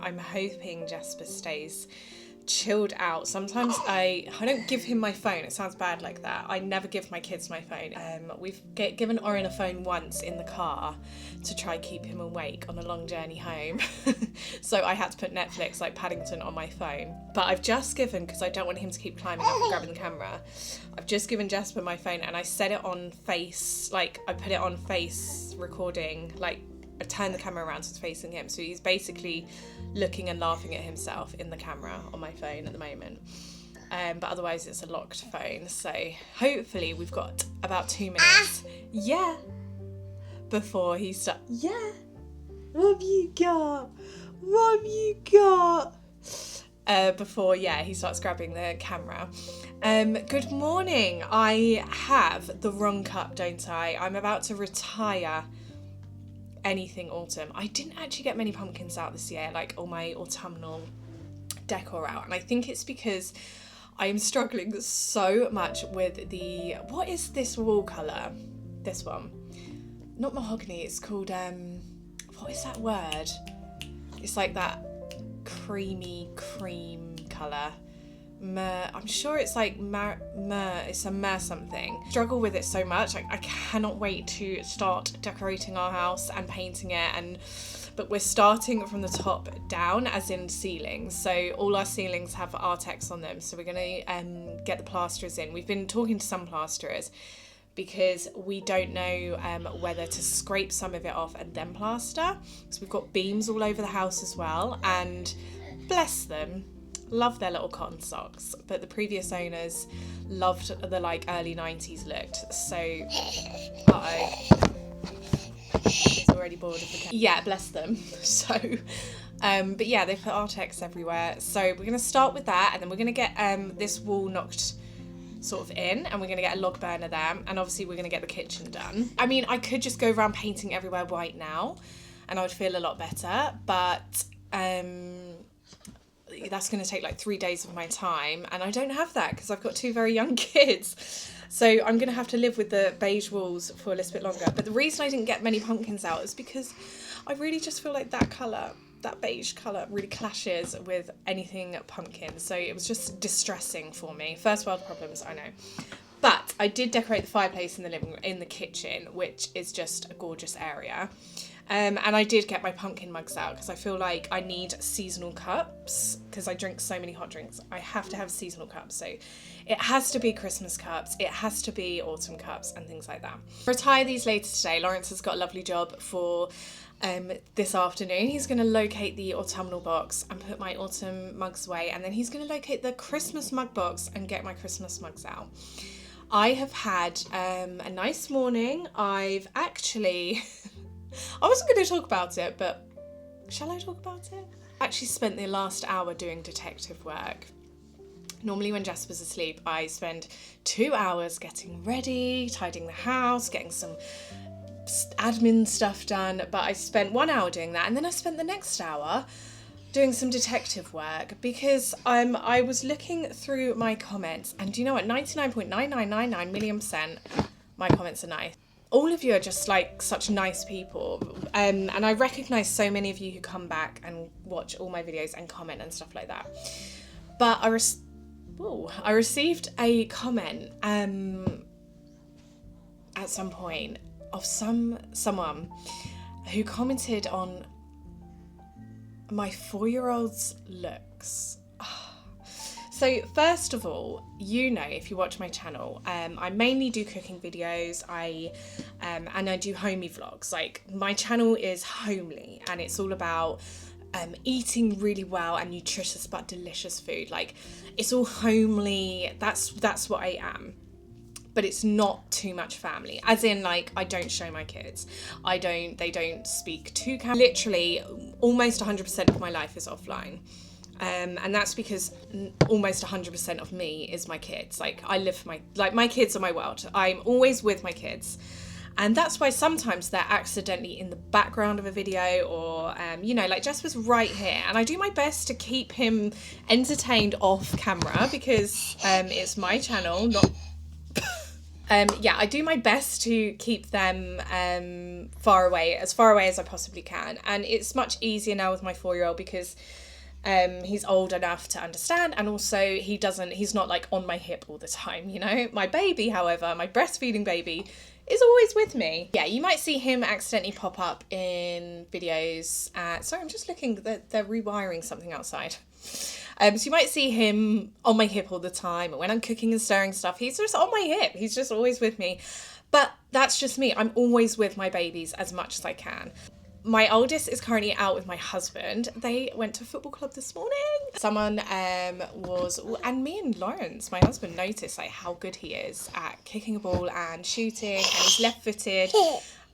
I'm hoping Jasper stays chilled out. Sometimes I don't give him my phone. It sounds bad like that. I never give my kids my phone. We've given Orion a phone once in the car to try keep him awake on a long journey home. So I had to put Netflix like Paddington on my phone. But I've just given, because I don't want him to keep climbing up and grabbing the camera, I've just given Jasper my phone and I set it on face, like I put it on face recording, like I turned the camera around so it's facing him. So he's basically looking and laughing at himself in the camera on my phone at the moment. But otherwise it's a locked phone. So hopefully we've got about 2 minutes. Yeah. Before he starts. Yeah. What have you got? What have you got? Before, he starts grabbing the camera. Good morning. I have the wrong cup, don't I? I'm about to retire anything autumn. I didn't actually get many pumpkins out this year, like all my autumnal decor out, and I think it's because I am struggling so much with the, what is this wall colour? This one. Not mahogany, it's called, what is that word? It's like that cream colour. I'm sure it's like it's a myrrh something. Struggle with it so much. I cannot wait to start decorating our house and painting it, but we're starting from the top down, as in ceilings. So all our ceilings have Artex on them. So we're gonna get the plasterers in. We've been talking to some plasterers because we don't know whether to scrape some of it off and then plaster. So we've got beams all over the house as well, and bless them, love their little cotton socks, but the previous owners loved the like early 90s look. So he's already bored of the cat. Yeah, bless them. So but yeah, they put Artex everywhere. So we're gonna start with that, and then we're gonna get this wall knocked sort of in, and we're gonna get a log burner there, and obviously we're gonna get the kitchen done. I mean, I could just go around painting everywhere white now and I would feel a lot better, but that's going to take like 3 days of my time, and I don't have that because I've got 2 very young kids. So I'm going to have to live with the beige walls for a little bit longer. But the reason I didn't get many pumpkins out is because I really just feel like that colour, that beige colour, really clashes with anything pumpkin. So it was just distressing for me. First world problems, I know. But I did decorate the fireplace in the living room, in the kitchen, which is just a gorgeous area. And I did get my pumpkin mugs out because I feel like I need seasonal cups because I drink so many hot drinks. I have to have seasonal cups. So it has to be Christmas cups, it has to be autumn cups and things like that. Retire these later today. Lawrence has got a lovely job for this afternoon. He's going to locate the autumnal box and put my autumn mugs away, and then he's going to locate the Christmas mug box and get my Christmas mugs out. I have had a nice morning. I've actually... I wasn't going to talk about it, but shall I talk about it? I actually spent the last hour doing detective work. Normally when Jasper's asleep, I spend 2 hours getting ready, tidying the house, getting some admin stuff done, but I spent 1 hour doing that, and then I spent the next hour doing some detective work because I was looking through my comments, and do you know what, 99.9999 million% my comments are nice. All of you are just like such nice people, and I recognise so many of you who come back and watch all my videos and comment and stuff like that. But I received a comment at some point of someone who commented on my 4-year-old's looks. So first of all, you know, if you watch my channel, I mainly do cooking videos, and I do homey vlogs. Like, my channel is homely, and it's all about eating really well and nutritious but delicious food. Like, it's all homely. That's what I am. But it's not too much family, as in, like, I don't show my kids. They don't speak to camera. Literally, almost 100% of my life is offline. And that's because almost 100% of me is my kids. Like, I live for my kids are my world. I'm always with my kids. And that's why sometimes they're accidentally in the background of a video, or, you know, like Jasper's right here. And I do my best to keep him entertained off camera because it's my channel, not... Yeah, I do my best to keep them as far away as I possibly can. And it's much easier now with my 4-year-old because he's old enough to understand, and also he's not like on my hip all the time, you know. My baby, however, my breastfeeding baby, is always with me. Yeah, you might see him accidentally pop up in videos. Sorry, I'm just looking, they're rewiring something outside. So you might see him on my hip all the time, and when I'm cooking and stirring stuff, he's just on my hip. He's just always with me. But that's just me. I'm always with my babies as much as I can. My oldest is currently out with my husband. They went to football club this morning. Someone and me and Lawrence, my husband, noticed like how good he is at kicking a ball and shooting, and he's left-footed.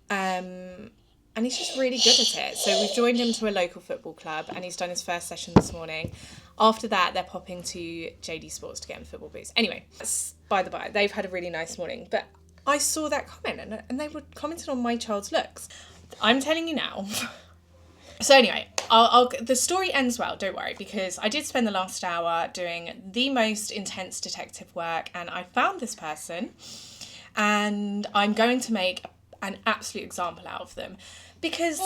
And he's just really good at it. So we've joined him to a local football club, and he's done his first session this morning. After that, they're popping to JD Sports to get him football boots. Anyway, that's by the by. They've had a really nice morning. But I saw that comment, and they were commenting on my child's looks. I'm telling you now. So anyway, the story ends well, don't worry, because I did spend the last hour doing the most intense detective work, and I found this person, and I'm going to make an absolute example out of them. Because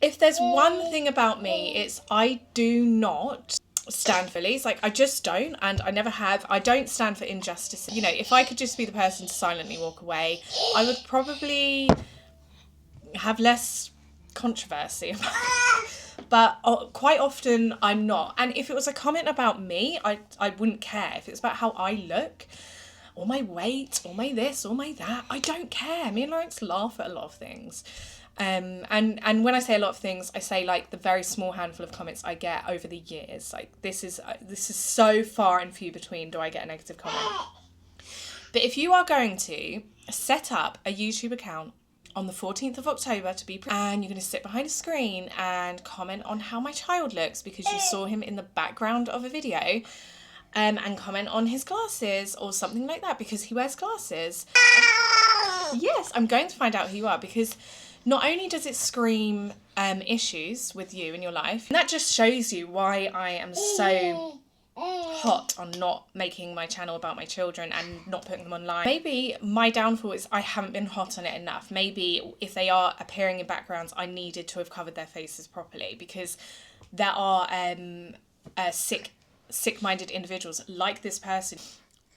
if there's one thing about me, it's I do not stand for bullies. Like, I just don't, and I never have. I don't stand for injustice. You know, if I could just be the person to silently walk away, I would probably have less controversy about it. But quite often I'm not. And if it was a comment about me, I wouldn't care. If it's about how I look, or my weight, or my this, or my that, I don't care. Me and Lawrence laugh at a lot of things. And when I say a lot of things, I say like the very small handful of comments I get over the years. Like this is so far and few between do I get a negative comment. But if you are going to set up a YouTube account on the 14th of October and you're going to sit behind a screen and comment on how my child looks because you saw him in the background of a video, and comment on his glasses or something like that because he wears glasses. Yes, I'm going to find out who you are, because not only does it scream issues with you in your life, and that just shows you why I am so hot on not making my channel about my children and not putting them online. Maybe my downfall is I haven't been hot on it enough. Maybe if they are appearing in backgrounds, I needed to have covered their faces properly, because there are sick-minded individuals like this person.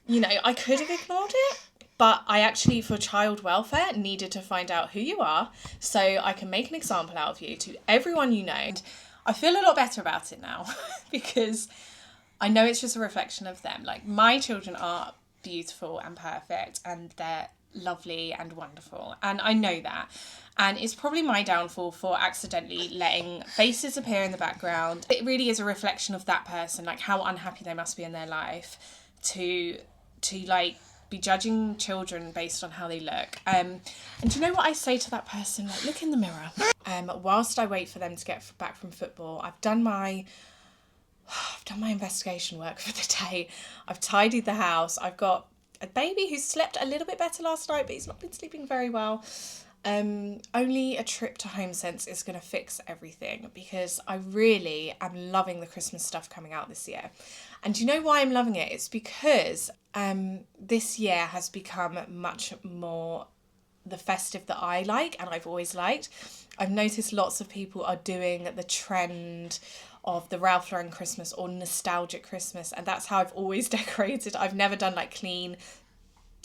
You know, I could have ignored it, but I actually, for child welfare, needed to find out who you are so I can make an example out of you to everyone you know. And I feel a lot better about it now because I know it's just a reflection of them. Like, my children are beautiful and perfect, and they're lovely and wonderful, and I know that. And it's probably my downfall for accidentally letting faces appear in the background. It really is a reflection of that person, like how unhappy they must be in their life to like be judging children based on how they look. And do you know what I say to that person? Like, look in the mirror. Whilst I wait for them to get back from football, I've done my investigation work for the day. I've tidied the house. I've got a baby who slept a little bit better last night, but he's not been sleeping very well. Only a trip to Homesense is going to fix everything, because I really am loving the Christmas stuff coming out this year. And do you know why I'm loving it? It's because this year has become much more the festive that I like and I've always liked. I've noticed lots of people are doing the trend of the Ralph Lauren Christmas or nostalgic Christmas, and that's how I've always decorated. I've never done like clean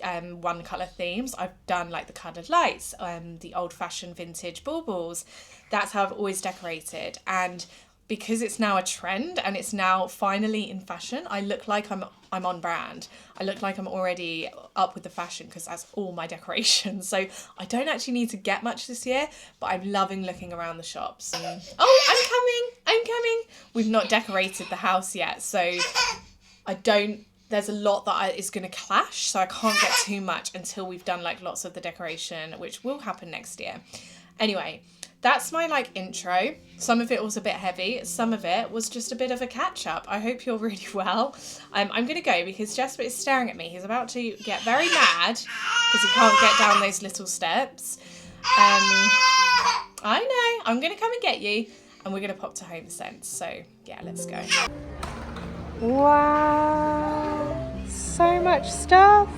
one colour themes. I've done like the coloured lights, the old-fashioned vintage baubles. That's how I've always decorated. And because it's now a trend and it's now finally in fashion, I look like I'm on brand. I look like I'm already up with the fashion because that's all my decorations. So I don't actually need to get much this year, but I'm loving looking around the shops. Oh, I'm coming. We've not decorated the house yet, so there's a lot that is going to clash, so I can't get too much until we've done like lots of the decoration, which will happen next year. Anyway, that's my like intro. Some of it was a bit heavy. Some of it was just a bit of a catch up. I hope you're really well. I'm going to go because Jasper is staring at me. He's about to get very mad because he can't get down those little steps. I know. I'm going to come and get you, and we're going to pop to Homesense. So yeah, let's go. Wow, so much stuff.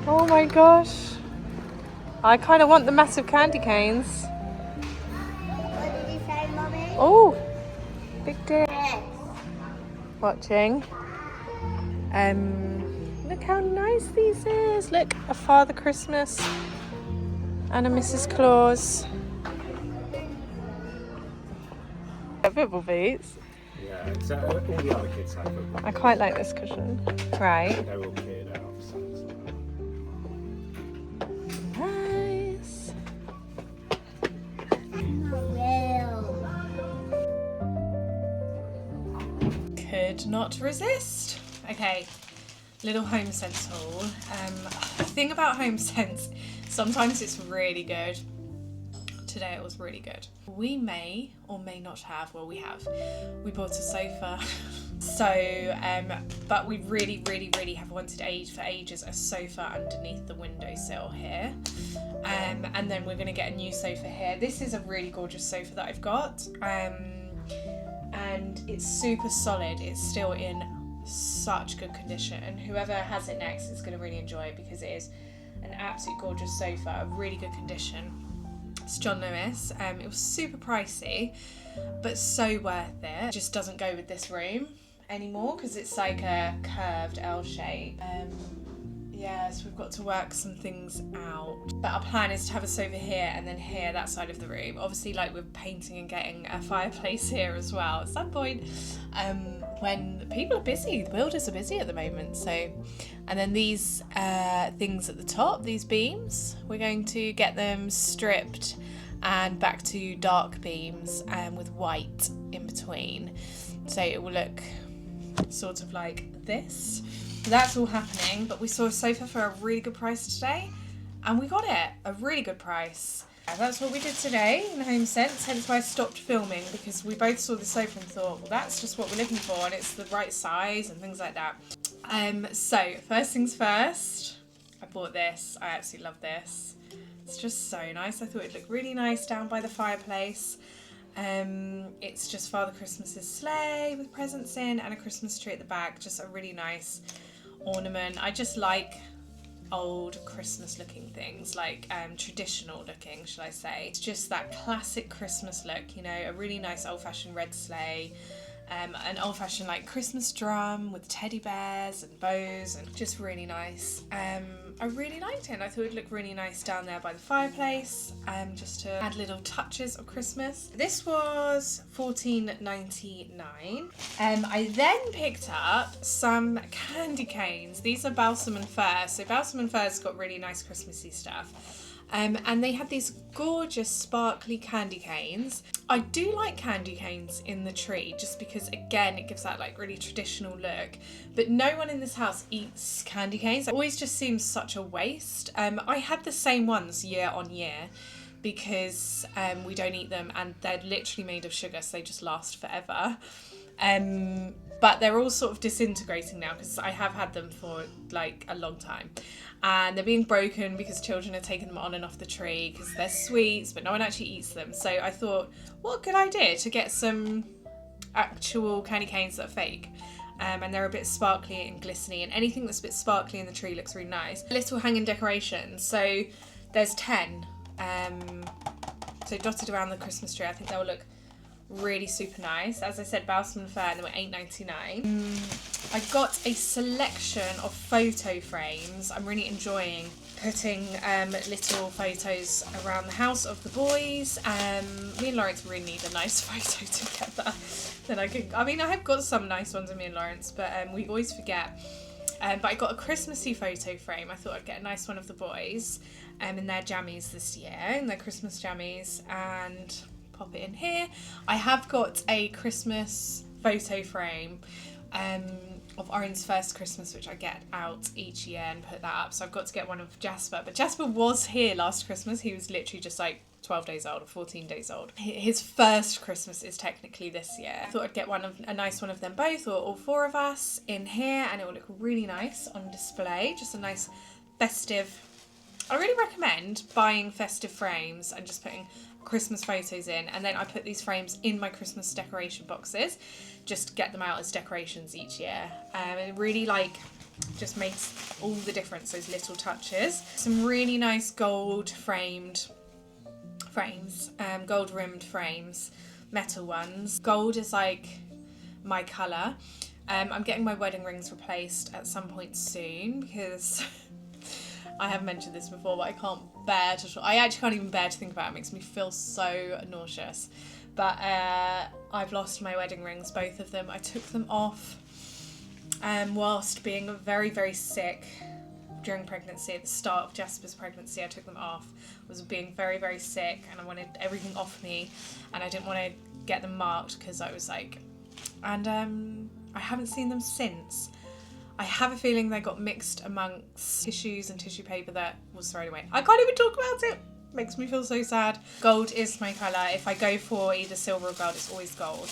Oh my gosh. I kind of want the massive candy canes. What did you say, Mummy? Oh, big deal. Yes. Watching. Look how nice these is. Look, a Father Christmas and a Mrs. Claus. Football boots. Yeah, so all the other kids have football. I quite like this cushion. Right. They're all cleared out. So it's Nice. Could not resist. Okay, little Homesense haul. The thing about Homesense, sometimes it's really good. Today it was really good. We may or may not have, well we have, we bought a sofa. So, but we really have wanted for ages a sofa underneath the windowsill here. And then we're gonna get a new sofa here. This is a really gorgeous sofa that I've got. And it's super solid. It's still in such good condition. And whoever has it next is gonna really enjoy it because it is an absolute gorgeous sofa, a really good condition. It's John Lewis. It was super pricey, but so worth it. It just doesn't go with this room anymore because it's like a curved L shape. Yeah, so we've got to work some things out. But our plan is to have a sofa here and then here, that side of the room. Obviously, like we're painting and getting a fireplace here as well at some point. When people are busy, the builders are busy at the moment. So, and then these things at the top, these beams, we're going to get them stripped and back to dark beams with white in between. So it will look sort of like this. That's all happening, but we saw a sofa for a really good price today and we got it, a really good price. And that's what we did today in Homesense, hence why I stopped filming, because we both saw the sofa and thought, well, that's just what we're looking for and it's the right size and things like that. So first things first, I bought this. I absolutely love this. It's just so nice. I thought it'd look really nice down by the fireplace. It's just Father Christmas's sleigh with presents in and a Christmas tree at the back. Just a really nice ornament. I just like old Christmas looking things, like traditional looking, shall I say. It's just that classic Christmas look, you know, a really nice old-fashioned red sleigh, an old-fashioned like Christmas drum with teddy bears and bows, and just really nice. I really liked it and I thought it'd look really nice down there by the fireplace, just to add little touches of Christmas. This was $14.99. I then picked up some candy canes. These are Balsam and Fir. So Balsam and Fir's got really nice Christmassy stuff. And they had these gorgeous sparkly candy canes. I do like candy canes in the tree just because, again, it gives that like really traditional look, but no one in this house eats candy canes. It always just seems such a waste. I had the same ones year on year because we don't eat them and they're literally made of sugar, so they just last forever. But they're all sort of disintegrating now because I have had them for like a long time. And they're being broken because children are taking them on and off the tree because they're sweets, but no one actually eats them. So I thought, what a good idea to get some actual candy canes that are fake. And they're a bit sparkly and glistening, and anything that's a bit sparkly in the tree looks really nice. Little hanging decorations. So there's 10. So dotted around the Christmas tree. I think they'll look really super nice. As I said, Balsam and Fir, and they were $8.99. I got a selection of photo frames. I'm really enjoying putting little photos around the house of the boys. Me and Lawrence really need a nice photo together. Then I mean, I have got some nice ones of me and Lawrence, but we always forget. But I got a Christmassy photo frame. I thought I'd get a nice one of the boys in their jammies this year, in their Christmas jammies, and pop it in here. I have got a Christmas photo frame of Oren's first Christmas, which I get out each year and put that up. So I've got to get one of Jasper. But Jasper was here last Christmas. He was literally just like 12 days old or 14 days old. His first Christmas is technically this year. I thought I'd get a nice one of them both, or all four of us in here, and it will look really nice on display. Just a nice festive. I really recommend buying festive frames and just putting Christmas photos in, and then I put these frames in my Christmas decoration boxes, just get them out as decorations each year. And really like just makes all the difference, those little touches. Some really nice gold framed frames, gold rimmed frames, metal ones. Gold is like my colour. I'm getting my wedding rings replaced at some point soon because I have mentioned this before, but I can't bear to. I actually can't even bear to think about it. It makes me feel so nauseous. But I've lost my wedding rings, both of them. I took them off whilst being very, very sick during pregnancy. At the start of Jasper's pregnancy, I took them off. I was being very, very sick and I wanted everything off me, and I didn't want to get them marked because I was like, and I haven't seen them since. I have a feeling they got mixed amongst tissues and tissue paper that was thrown away. I can't even talk about it. Makes me feel so sad. Gold is my colour. If I go for either silver or gold, it's always gold.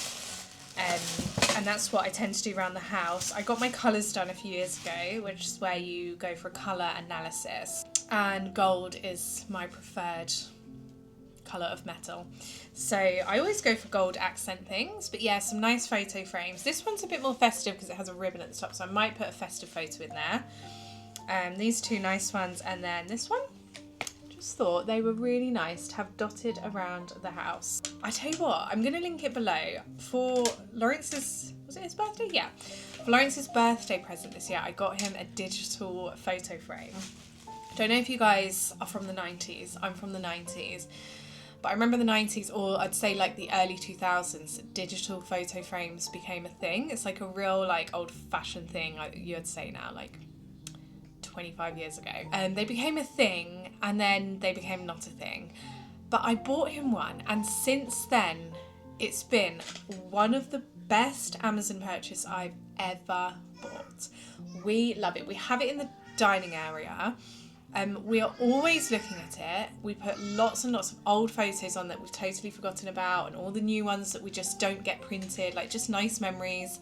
And that's what I tend to do around the house. I got my colours done a few years ago, which is where you go for a colour analysis. And gold is my preferred colour of metal. So I always go for gold accent things. But yeah, some nice photo frames. This one's a bit more festive because it has a ribbon at the top, so I might put a festive photo in there. These two nice ones, and then this one. Just thought they were really nice to have dotted around the house. I tell you what, I'm going to link it below. For Lawrence's, was it his birthday? Yeah. For Lawrence's birthday present this year, I got him a digital photo frame. Don't know if you guys are from the 90s. I'm from the 90s. But I remember the 90s, or I'd say like the early 2000s, digital photo frames became a thing. It's like a real like old-fashioned thing, you would say now, like 25 years ago. They became a thing, and then they became not a thing. But I bought him one, and since then, it's been one of the best Amazon purchases I've ever bought. We love it. We have it in the dining area. We are always looking at it. We put lots and lots of old photos on that we've totally forgotten about, and all the new ones that we just don't get printed, like just nice memories.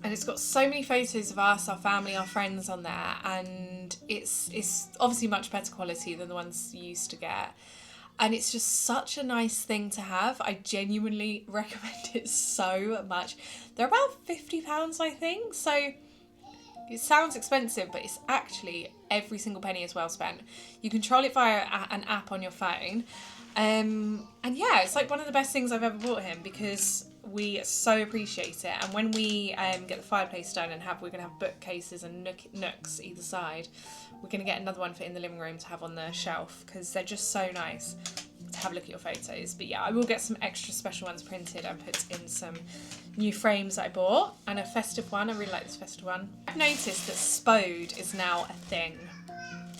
And it's got so many photos of us, our family, our friends on there, and it's obviously much better quality than the ones you used to get. And it's just such a nice thing to have. I genuinely recommend it so much. They're about £50, I think, so it sounds expensive, but it's actually every single penny is well spent. You control it via an app on your phone. And yeah, it's like one of the best things I've ever bought him because we so appreciate it. And when we get the fireplace done and we're going to have bookcases and nooks either side, we're going to get another one for in the living room to have on the shelf because they're just so nice to have a look at your photos. But yeah, I will get some extra special ones printed and put in some new frames I bought, and a festive one. I really like this festive one. I've noticed that Spode is now a thing.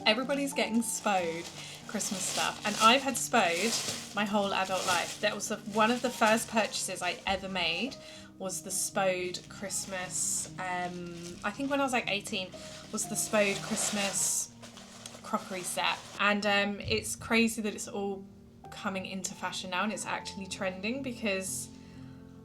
Everybody's getting Spode Christmas stuff, and I've had Spode my whole adult life. That was one of the first purchases I ever made, was the Spode Christmas, I think when I was like 18, was the Spode Christmas crockery set. And it's crazy that it's all coming into fashion now and it's actually trending, because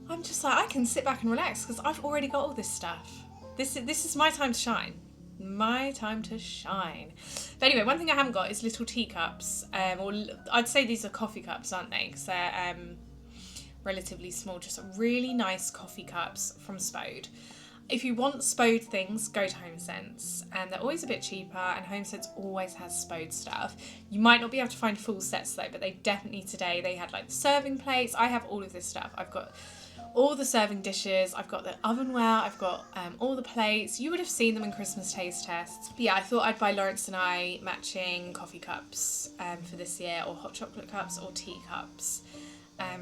I'm just like, I can sit back and relax because I've already got all this stuff. This is my time to shine. My time to shine. But anyway, one thing I haven't got is little teacups. Or I'd say these are coffee cups, aren't they? Because they're relatively small, just really nice coffee cups from Spode. If you want Spode things, go to Homesense. They're always a bit cheaper, and Homesense always has Spode stuff. You might not be able to find full sets though, but they definitely today, they had like the serving plates. I have all of this stuff. I've got all the serving dishes, I've got the ovenware, I've got all the plates. You would have seen them in Christmas taste tests. But yeah, I thought I'd buy Lawrence and I matching coffee cups for this year, or hot chocolate cups or tea cups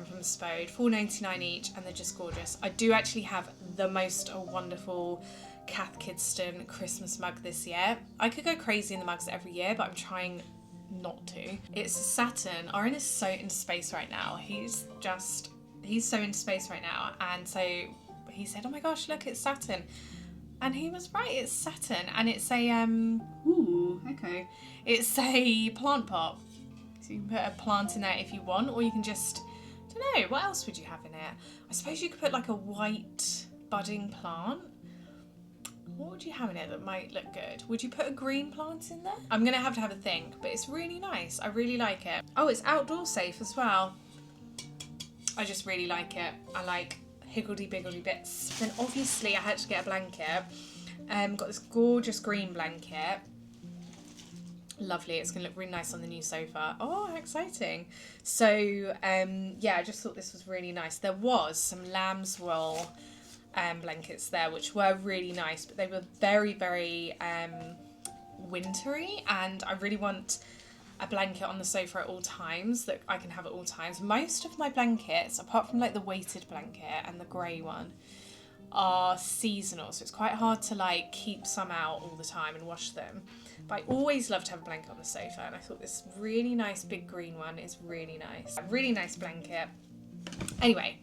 from Spode, $4.99 each, and they're just gorgeous. I do actually have the most wonderful Cath Kidston Christmas mug this year. I could go crazy in the mugs every year, but I'm trying not to. It's Saturn. Oren is so into space right now. He's so into space right now, and so he said, oh my gosh, look, it's Saturn. And he was right, it's Saturn, and it's a it's a plant pot, so you can put a plant in there if you want, or you can just, I don't know, what else would you have in it? I suppose you could put like a white budding plant. What would you have in it that might look good? Would you put a green plant in there? I'm gonna have to have a think, but it's really nice. I really like it. Oh, it's outdoor safe as well. I just really like it. I like higgledy-piggledy bits. Then obviously I had to get a blanket. Got this gorgeous green blanket. Lovely, it's going to look really nice on the new sofa. Oh, how exciting. So, yeah, I just thought this was really nice. There was some lamb's wool blankets there, which were really nice, but they were very, very wintry, and I really want a blanket on the sofa at all times that I can have at all times. Most of my blankets, apart from like the weighted blanket and the grey one, are seasonal, so it's quite hard to like keep some out all the time and wash them. But I always love to have a blanket on the sofa, and I thought this really nice big green one is really nice. A really nice blanket. Anyway,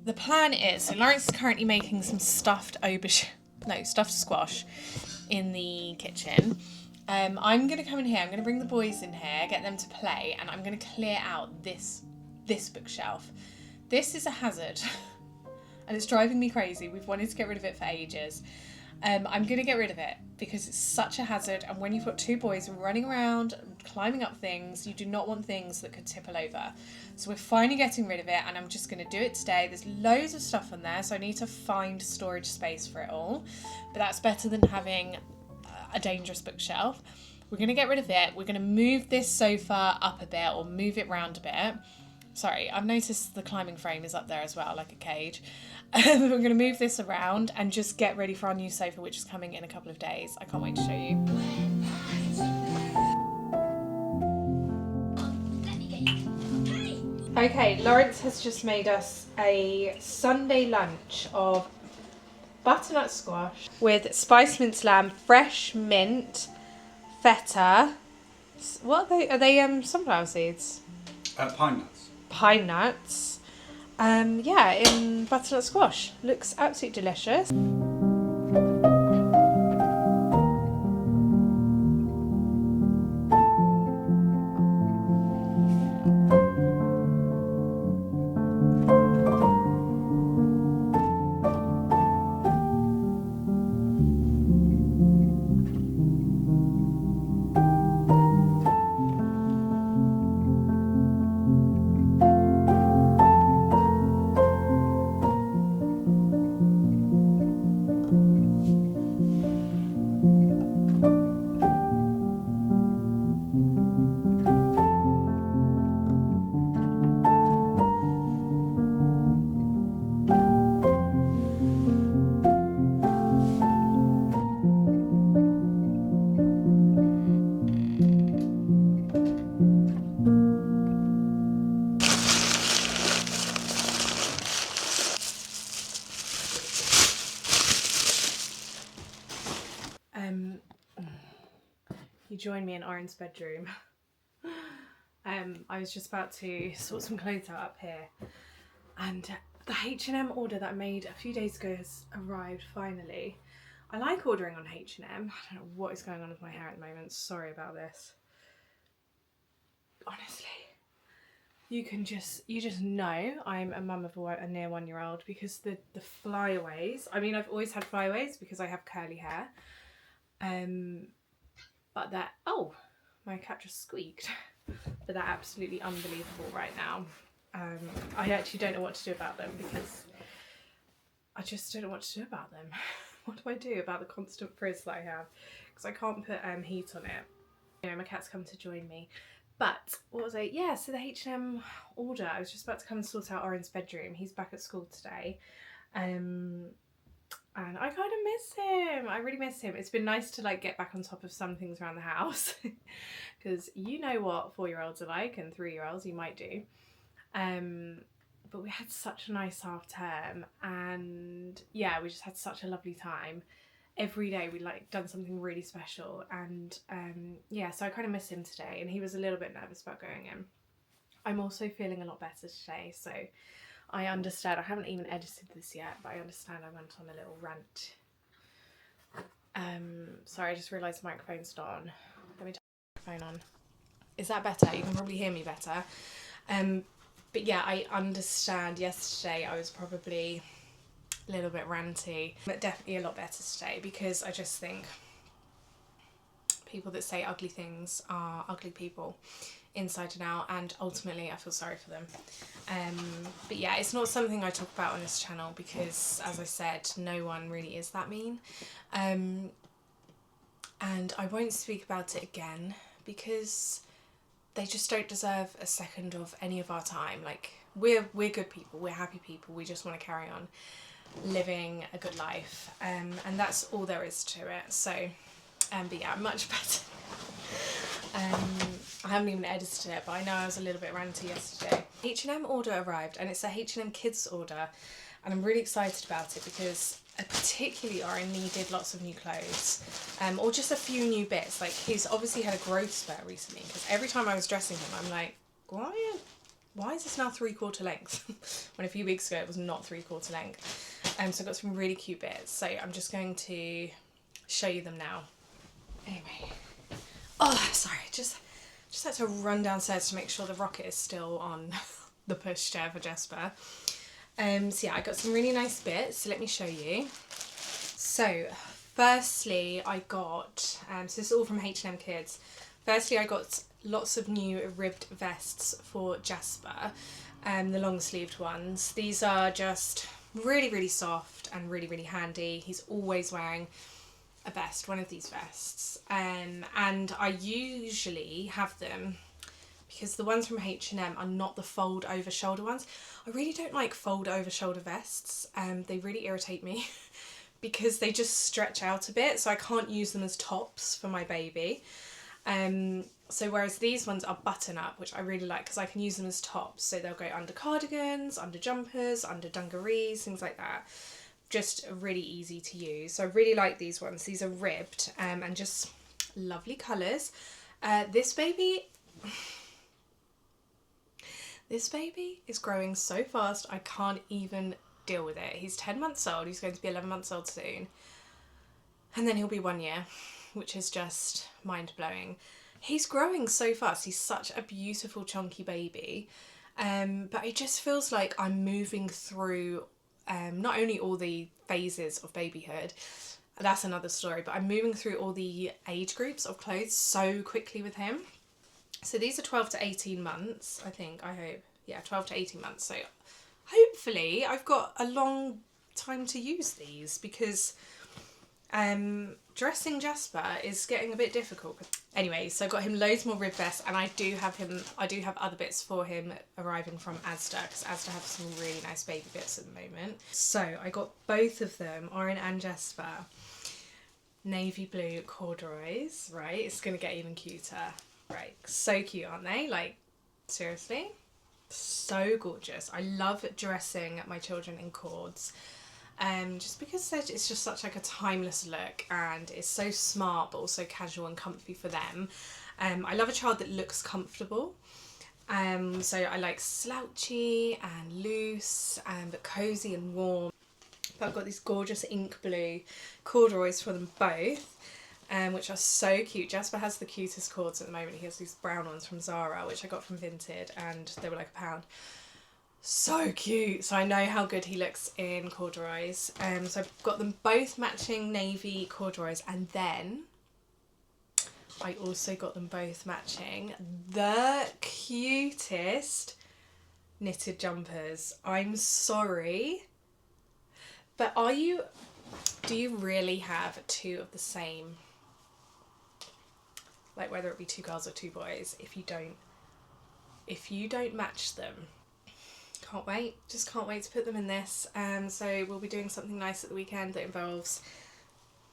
the plan is, so Lawrence is currently making some stuffed squash in the kitchen. I'm going to come in here, I'm going to bring the boys in here, get them to play, and I'm going to clear out this bookshelf. This is a hazard, and it's driving me crazy. We've wanted to get rid of it for ages. I'm going to get rid of it because it's such a hazard, and when you've got two boys running around, climbing up things, you do not want things that could tipple over. So we're finally getting rid of it, and I'm just going to do it today. There's loads of stuff on there, so I need to find storage space for it all, but that's better than having a dangerous bookshelf. We're going to get rid of it. We're going to move this sofa up a bit, or move it round a bit. Sorry, I've noticed the climbing frame is up there as well, like a cage. We're going to move this around and just get ready for our new sofa, which is coming in a couple of days. I can't wait to show you. Okay, Lawrence has just made us a Sunday lunch of butternut squash with spiced minced lamb, fresh mint, feta. What are they? Are they sunflower seeds? Pine nuts. Pine nuts. Yeah, in butternut squash. Looks absolutely delicious. You joined me in Oren's bedroom. I was just about to sort some clothes out up here, and the H&M order that I made a few days ago has arrived finally. I like ordering on H&M. I don't know what is going on with my hair at the moment. Sorry about this. Honestly, you just know I'm a mum of a near 1-year-old because the flyaways. I mean, I've always had flyaways because I have curly hair. But that, oh, my cat just squeaked. But they're absolutely unbelievable right now. I actually don't know what to do about them because I just don't know what to do about them. What do I do about the constant frizz that I have? Because I can't put heat on it. You know, my cat's come to join me. But what was I? Yeah, so the H&M order. I was just about to come and sort out Oren's bedroom. He's back at school today. And I kind of miss him. I really miss him. It's been nice to like get back on top of some things around the house because you know what 4-year-olds are like, and 3-year-olds you might do. But we had such a nice half term, and yeah, we just had such a lovely time. Every day we like done something really special, and yeah, so I kind of miss him today, and he was a little bit nervous about going in. I'm also feeling a lot better today, so I understand. I haven't even edited this yet, but I understand I went on a little rant. Sorry, I just realised the microphone's not on. Let me turn the microphone on. Is that better? You can probably hear me better. But yeah, I understand. Yesterday I was probably a little bit ranty, but definitely a lot better today because I just think people that say ugly things are ugly people inside and out, and ultimately I feel sorry for them. But yeah, it's not something I talk about on this channel because, as I said, no one really is that mean. And I won't speak about it again because they just don't deserve a second of any of our time. Like, we're good people, we're happy people, we just want to carry on living a good life, and that's all there is to it. So but yeah, much better. I haven't even edited it, but I know I was a little bit ranty yesterday. H&M order arrived, and it's a H&M kids order, and I'm really excited about it because particularly Oren needed lots of new clothes, or just a few new bits. Like, he's obviously had a growth spurt recently, because every time I was dressing him I'm like, why is this now 3/4 length? When a few weeks ago it was not 3/4 length. So I've got some really cute bits, so I'm just going to show you them now. Anyway, oh sorry, just had to run downstairs to make sure the rocket is still on the pushchair for Jesper. So yeah, I got some really nice bits, so let me show you. So firstly I got, so this is all from H&M Kids. Firstly I got lots of new ribbed vests for Jasper, the long sleeved ones. These are just really soft and really handy. He's always wearing a vest, one of these vests, and I usually have them because the ones from H&M are not the fold over shoulder ones. I really don't like fold over shoulder vests, they really irritate me because they just stretch out a bit, so I can't use them as tops for my baby. So whereas these ones are button up, which I really like because I can use them as tops, so they'll go under cardigans, under jumpers, under dungarees, things like that. Just really easy to use. So I really like these ones. These are ribbed, and just lovely colours. This baby is growing so fast I can't even deal with it. He's 10 months old, he's going to be 11 months old soon, and then he'll be 1 year, which is just mind-blowing. He's growing so fast. He's such a beautiful chunky baby, but it just feels like I'm moving through not only all the phases of babyhood, that's another story, but I'm moving through all the age groups of clothes so quickly with him. So these are 12 to 18 months, I think, I hope. Yeah, 12 to 18 months. So hopefully I've got a long time to use these because dressing Jasper is getting a bit difficult. Anyway, so I got him loads more rib vests, and I do have other bits for him arriving from Asda, because Asda have some really nice baby bits at the moment. So I got both of them, Oren and Jasper, navy blue corduroys, right? It's gonna get even cuter, right? So cute, aren't they? Like, seriously, so gorgeous. I love dressing my children in cords. Just because it's just such like a timeless look, and it's so smart but also casual and comfy for them. I love a child that looks comfortable, so I like slouchy and loose, but cozy and warm. But I've got these gorgeous ink blue corduroys for them both, which are so cute. Jasper has the cutest cords at the moment. He has these brown ones from Zara, which I got from Vinted, and they were like £1. So cute. So I know how good he looks in corduroys. So I've got them both matching navy corduroys, and then I also got them both matching the cutest knitted jumpers. I'm sorry, but do you really have two of the same, like whether it be two girls or two boys, if you don't match them? Can't wait, just can't wait to put them in this. So we'll be doing something nice at the weekend that involves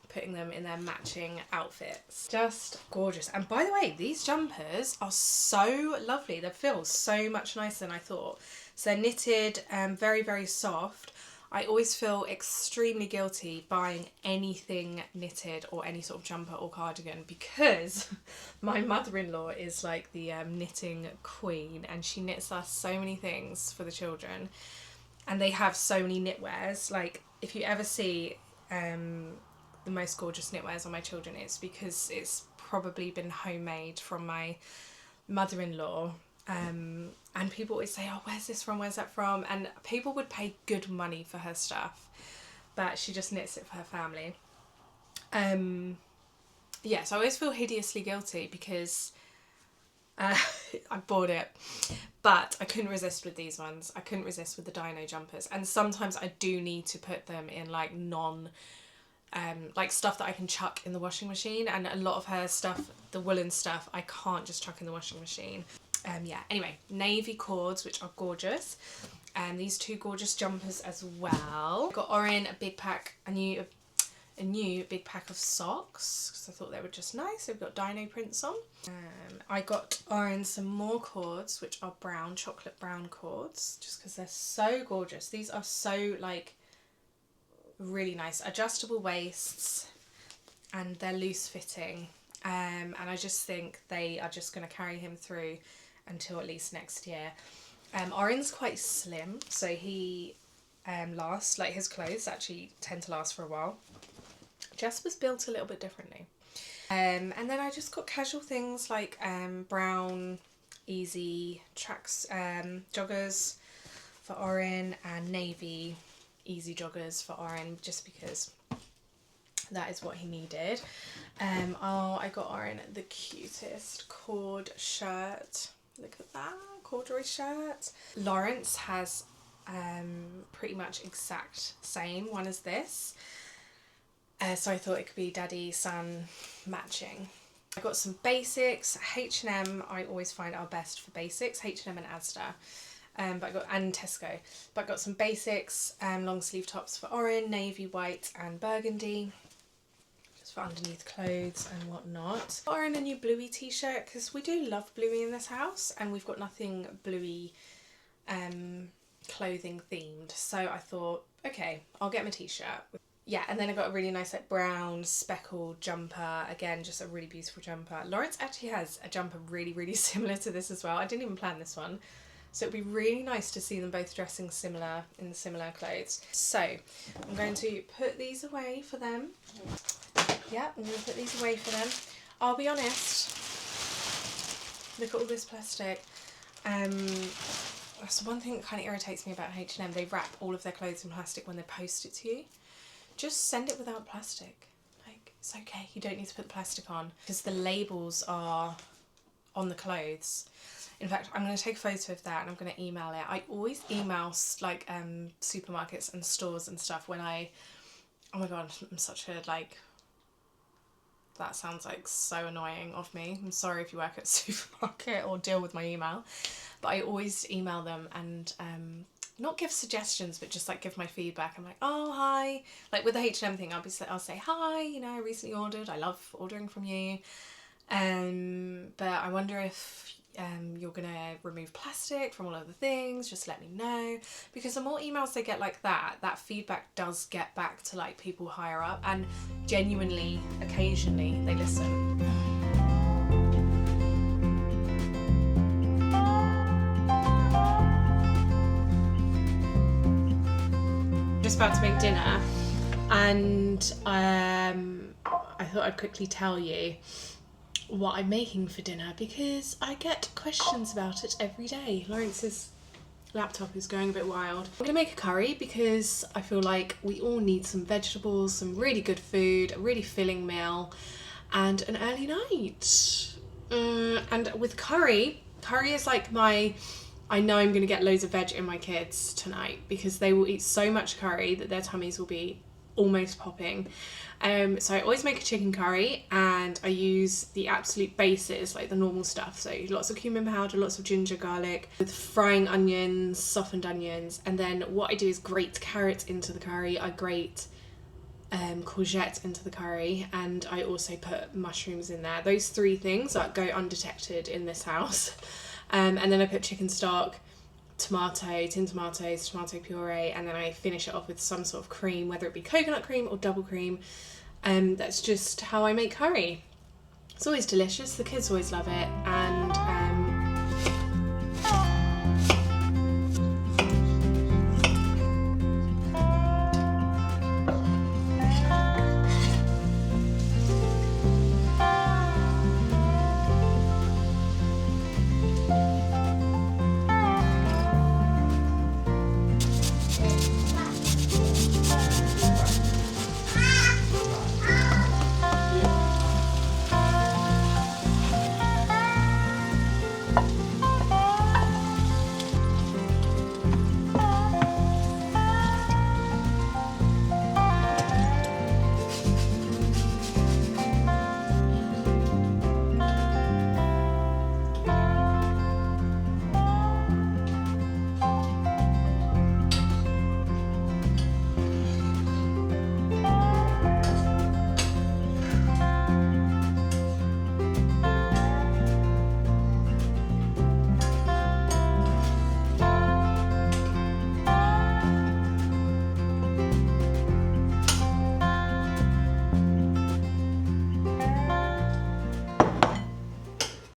putting them in their matching outfits. Just gorgeous. And by the way, these jumpers are so lovely. They feel so much nicer than I thought. So they're knitted, very soft. I always feel extremely guilty buying anything knitted or any sort of jumper or cardigan because my mother-in-law is like the knitting queen, and she knits us so many things for the children, and they have so many knitwears. Like, if you ever see the most gorgeous knitwears on my children, it's because it's probably been homemade from my mother-in-law. And people always say, oh, where's this from, where's that from? And people would pay good money for her stuff, but she just knits it for her family. Yeah, so I always feel hideously guilty because I bought it, but I couldn't resist with these ones. I couldn't resist with the dino jumpers, and sometimes I do need to put them in like like stuff that I can chuck in the washing machine, and a lot of her stuff, the woolen stuff, I can't just chuck in the washing machine. Yeah, anyway, navy cords, which are gorgeous, and these two gorgeous jumpers as well. Got Orin a big pack, a new big pack of socks, because I thought they were just nice. They've got dino prints on. I got Orin some more cords, which are brown, chocolate brown cords, just because they're so gorgeous. These are so like really nice, adjustable waists, and they're loose fitting, and I just think they are just going to carry him through until at least next year. Orin's quite slim, so he lasts, like his clothes actually tend to last for a while. Jess was built a little bit differently. And then I just got casual things like brown easy tracks joggers for Orin, and navy easy joggers for Orin, just because that is what he needed. Oh, I got Orin the cutest cord shirt. Look at that, corduroy shirt. Lawrence has pretty much exact same one as this. So I thought it could be daddy son matching. I got some basics. H&M I always find are best for basics. H&M and Asda. And Tesco. But I got some basics, long sleeve tops for Orin, navy, white and burgundy, just for underneath clothes and whatnot. Orin a new bluey t-shirt, because we do love bluey in this house, and we've got nothing bluey clothing themed. So I thought, okay, I'll get him a t-shirt. Yeah, and then I got a really nice like brown speckled jumper. Again, just a really beautiful jumper. Lawrence actually has a jumper really similar to this as well. I didn't even plan this one. So it'd be really nice to see them both dressing similar in similar clothes. So I'm going to put these away for them. Yeah, I'm going to put these away for them. I'll be honest, look at all this plastic. That's one thing that kind of irritates me about H&M. They wrap all of their clothes in plastic when they post it to you. Just send it without plastic. Like, it's okay, you don't need to put the plastic on, because the labels are on the clothes. In fact, I'm going to take a photo of that and I'm going to email it. I always email like supermarkets and stores and stuff when oh my god, I'm such a like, that sounds like so annoying of me. I'm sorry if you work at a supermarket or deal with my email, but I always email them and not give suggestions, but just like give my feedback. I'm like, oh hi, like with the H&M thing, I'll say hi, you know, I recently ordered, I love ordering from you, but I wonder if you're gonna remove plastic from all of the things, just let me know, because the more emails they get like that, that feedback does get back to like people higher up, and genuinely occasionally they listen. Just about to make dinner, and I thought I'd quickly tell you what I'm making for dinner, because I get questions about it every day. Lawrence's laptop is going a bit wild. I'm gonna make a curry because I feel like we all need some vegetables, some really good food, a really filling meal, and an early night. And with curry is like I know I'm gonna get loads of veg in my kids tonight, because they will eat so much curry that their tummies will be almost popping. So I always make a chicken curry, and I use the absolute bases, like the normal stuff. So lots of cumin powder, lots of ginger, garlic, with frying onions, softened onions. And then what I do is grate carrots into the curry. I grate courgette into the curry, and I also put mushrooms in there. Those three things that go undetected in this house. And then I put chicken stock, tinned tomatoes, tomato puree, and then I finish it off with some sort of cream, whether it be coconut cream or double cream. That's just how I make curry. It's always delicious, the kids always love it, and